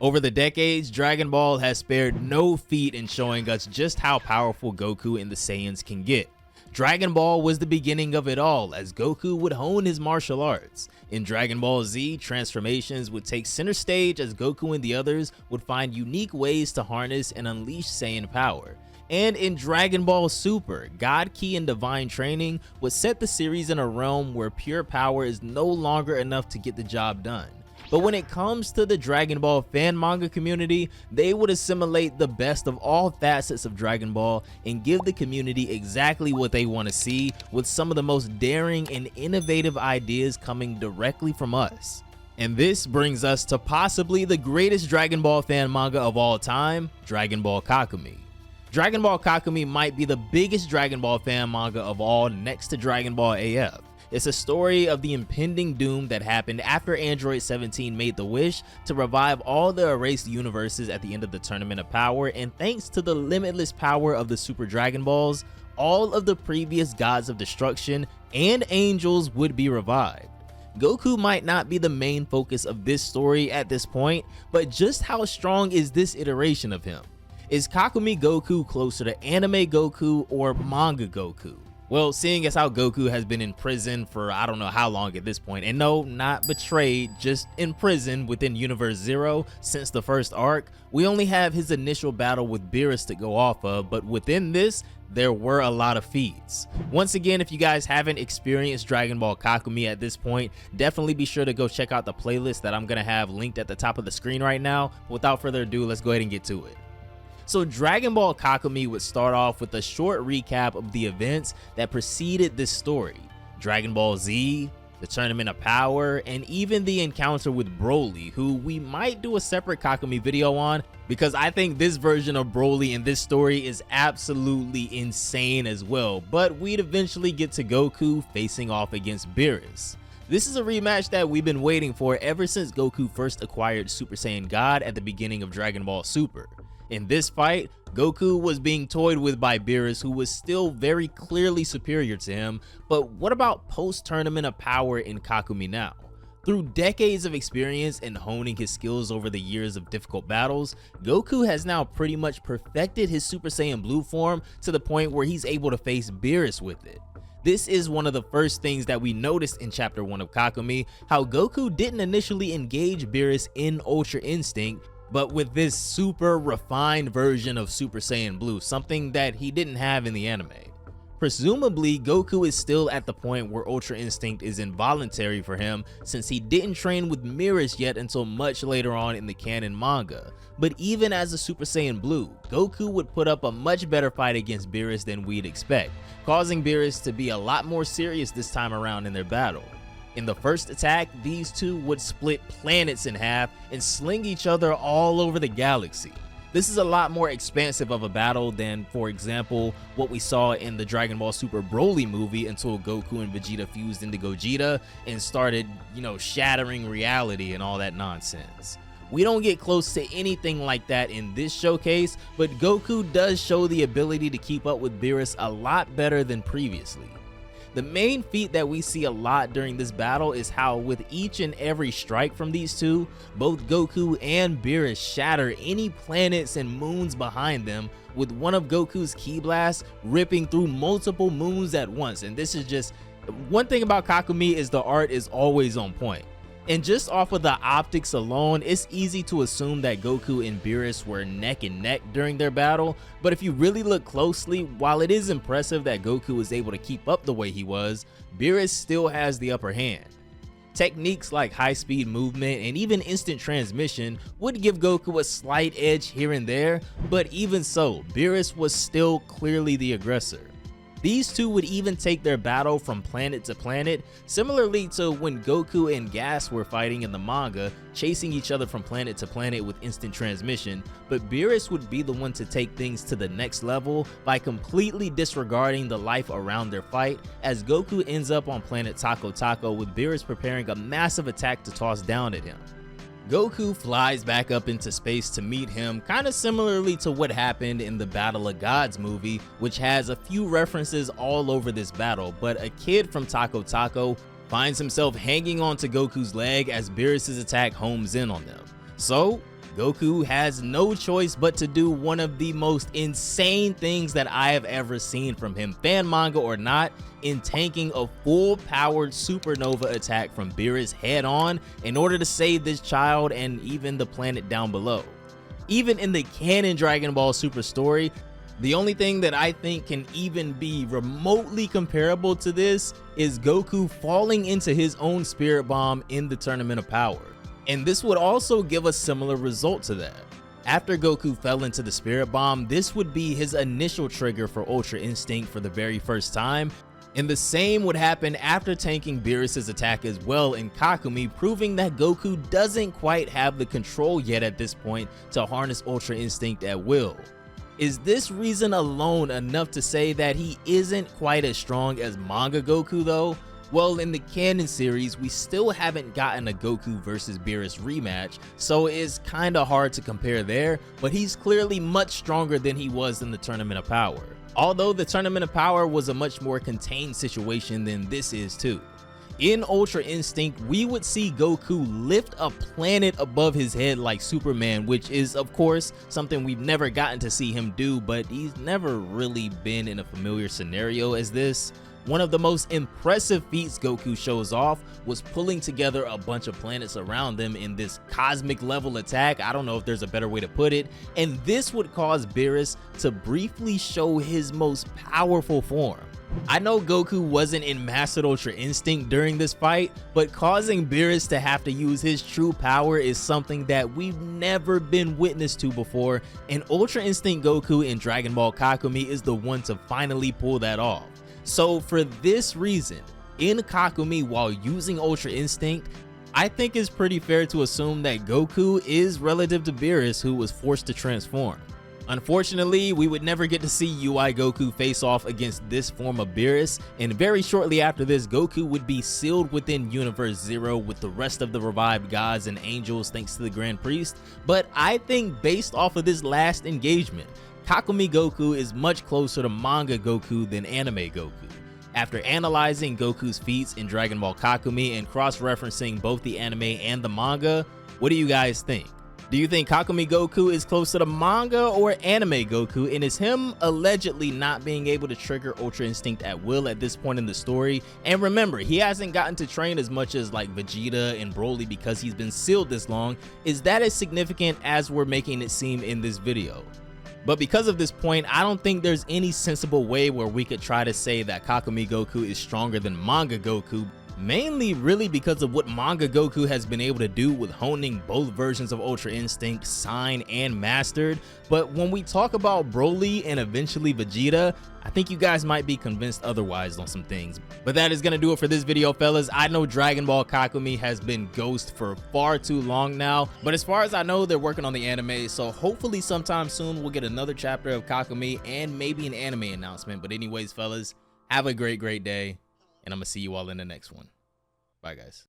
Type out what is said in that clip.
Over the decades, Dragon Ball has spared no feat in showing us just how powerful Goku and the Saiyans can get. Dragon Ball was the beginning of it all, as Goku would hone his martial arts. In Dragon Ball Z, transformations would take center stage as Goku and the others would find unique ways to harness and unleash Saiyan power. And in Dragon Ball Super, God Ki and Divine Training would set the series in a realm where pure power is no longer enough to get the job done. But when it comes to the Dragon Ball fan manga community, they would assimilate the best of all facets of Dragon Ball and give the community exactly what they want to see, with some of the most daring and innovative ideas coming directly from us. And this brings us to possibly the greatest Dragon Ball fan manga of all time, Dragon Ball Kakumei. Dragon Ball Kakumei might be the biggest Dragon Ball fan manga of all, next to Dragon Ball AF. It's a story of the impending doom that happened after Android 17 made the wish to revive all the erased universes at the end of the Tournament of Power, and thanks to the limitless power of the Super Dragon Balls, all of the previous gods of destruction and angels would be revived. Goku might not be the main focus of this story at this point, but just how strong is this iteration of him? Is Kakumei Goku closer to anime Goku or manga Goku? Well, seeing as how Goku has been in prison for I don't know how long at this point, and no, not betrayed, just in prison within Universe Zero since the first arc, we only have his initial battle with Beerus to go off of, but within this, there were a lot of feats. Once again, if you guys haven't experienced Dragon Ball Kakumei at this point, definitely be sure to go check out the playlist that I'm gonna have linked at the top of the screen right now. Without further ado, let's go ahead and get to it. So Dragon Ball Kakumei would start off with a short recap of the events that preceded this story. Dragon Ball Z, the Tournament of Power, and even the encounter with Broly, who we might do a separate Kakumei video on, because I think this version of Broly in this story is absolutely insane as well, but we'd eventually get to Goku facing off against Beerus. This is a rematch that we've been waiting for ever since Goku first acquired Super Saiyan God at the beginning of Dragon Ball Super. In this fight, Goku was being toyed with by Beerus, who was still very clearly superior to him, but what about post-Tournament of Power in Kakumei now? Through decades of experience and honing his skills over the years of difficult battles, Goku has now pretty much perfected his Super Saiyan Blue form to the point where he's able to face Beerus with it. This is one of the first things that we noticed in Chapter 1 of Kakumei, how Goku didn't initially engage Beerus in Ultra Instinct, but with this super refined version of Super Saiyan Blue, something that he didn't have in the anime. Presumably, Goku is still at the point where Ultra Instinct is involuntary for him, since he didn't train with Beerus yet until much later on in the canon manga. But even as a Super Saiyan Blue, Goku would put up a much better fight against Beerus than we'd expect, causing Beerus to be a lot more serious this time around in their battle. In the first attack, these two would split planets in half and sling each other all over the galaxy. This is a lot more expansive of a battle than, for example, what we saw in the Dragon Ball Super Broly movie until Goku and Vegeta fused into Gogeta and started, shattering reality and all that nonsense. We don't get close to anything like that in this showcase, but Goku does show the ability to keep up with Beerus a lot better than previously. The main feat that we see a lot during this battle is how with each and every strike from these two, both Goku and Beerus shatter any planets and moons behind them, with one of Goku's ki blasts ripping through multiple moons at once. And this is just one thing about Kakumei, is the art is always on point. And just off of the optics alone, it's easy to assume that Goku and Beerus were neck and neck during their battle, but if you really look closely, while it is impressive that Goku was able to keep up the way he was, Beerus still has the upper hand. Techniques like high-speed movement and even instant transmission would give Goku a slight edge here and there, but even so, Beerus was still clearly the aggressor. These two would even take their battle from planet to planet, similarly to when Goku and Gas were fighting in the manga, chasing each other from planet to planet with instant transmission, but Beerus would be the one to take things to the next level by completely disregarding the life around their fight, as Goku ends up on planet Taco Taco with Beerus preparing a massive attack to toss down at him. Goku flies back up into space to meet him, kinda similarly to what happened in the Battle of Gods movie, which has a few references all over this battle, but a kid from Taco Taco finds himself hanging onto Goku's leg as Beerus' attack homes in on them. So Goku has no choice but to do one of the most insane things that I have ever seen from him, fan manga or not, in tanking a full-powered supernova attack from Beerus head-on in order to save this child and even the planet down below. Even in the canon Dragon Ball Super story, the only thing that I think can even be remotely comparable to this is Goku falling into his own Spirit Bomb in the Tournament of Power. And this would also give a similar result to that. After Goku fell into the Spirit Bomb, this would be his initial trigger for Ultra Instinct for the very first time, and the same would happen after tanking Beerus' attack as well in Kakumei, proving that Goku doesn't quite have the control yet at this point to harness Ultra Instinct at will. Is this reason alone enough to say that he isn't quite as strong as manga Goku though? Well, in the canon series, we still haven't gotten a Goku versus Beerus rematch, so it's kinda hard to compare there, but he's clearly much stronger than he was in the Tournament of Power. Although the Tournament of Power was a much more contained situation than this is too. In Ultra Instinct, we would see Goku lift a planet above his head like Superman, which is of course something we've never gotten to see him do, but he's never really been in a familiar scenario as this. One of the most impressive feats Goku shows off was pulling together a bunch of planets around them in this cosmic level attack. I don't know if there's a better way to put it, and this would cause Beerus to briefly show his most powerful form. I know Goku wasn't in Mastered Ultra Instinct during this fight, but causing Beerus to have to use his true power is something that we've never been witness to before, and Ultra Instinct Goku in Dragon Ball Kakumei is the one to finally pull that off. So for this reason, in Kakumei while using Ultra Instinct, I think it's pretty fair to assume that Goku is relative to Beerus, who was forced to transform. Unfortunately, we would never get to see UI Goku face off against this form of Beerus, and very shortly after this, Goku would be sealed within Universe Zero with the rest of the revived gods and angels thanks to the Grand Priest. But I think based off of this last engagement, Kakumei Goku is much closer to manga Goku than anime Goku. After analyzing Goku's feats in Dragon Ball Kakumei and cross-referencing both the anime and the manga, what do you guys think? Do you think Kakumei Goku is closer to manga or anime Goku, and is him allegedly not being able to trigger Ultra Instinct at will at this point in the story? And remember, he hasn't gotten to train as much as like Vegeta and Broly because he's been sealed this long. Is that as significant as we're making it seem in this video? But because of this point, I don't think there's any sensible way where we could try to say that Kakumei Goku is stronger than manga Goku, mainly really because of what manga Goku has been able to do with honing both versions of Ultra Instinct, Sign and Mastered. But when we talk about Broly and eventually Vegeta, I think you guys might be convinced otherwise on some things. But that is going to do it for this video, fellas. I know Dragon Ball Kakumei has been ghost for far too long now, but as far as I know, they're working on the anime, so hopefully sometime soon we'll get another chapter of Kakumei and maybe an anime announcement. But anyways, fellas, have a great day, and I'm gonna see you all in the next one. Bye, guys.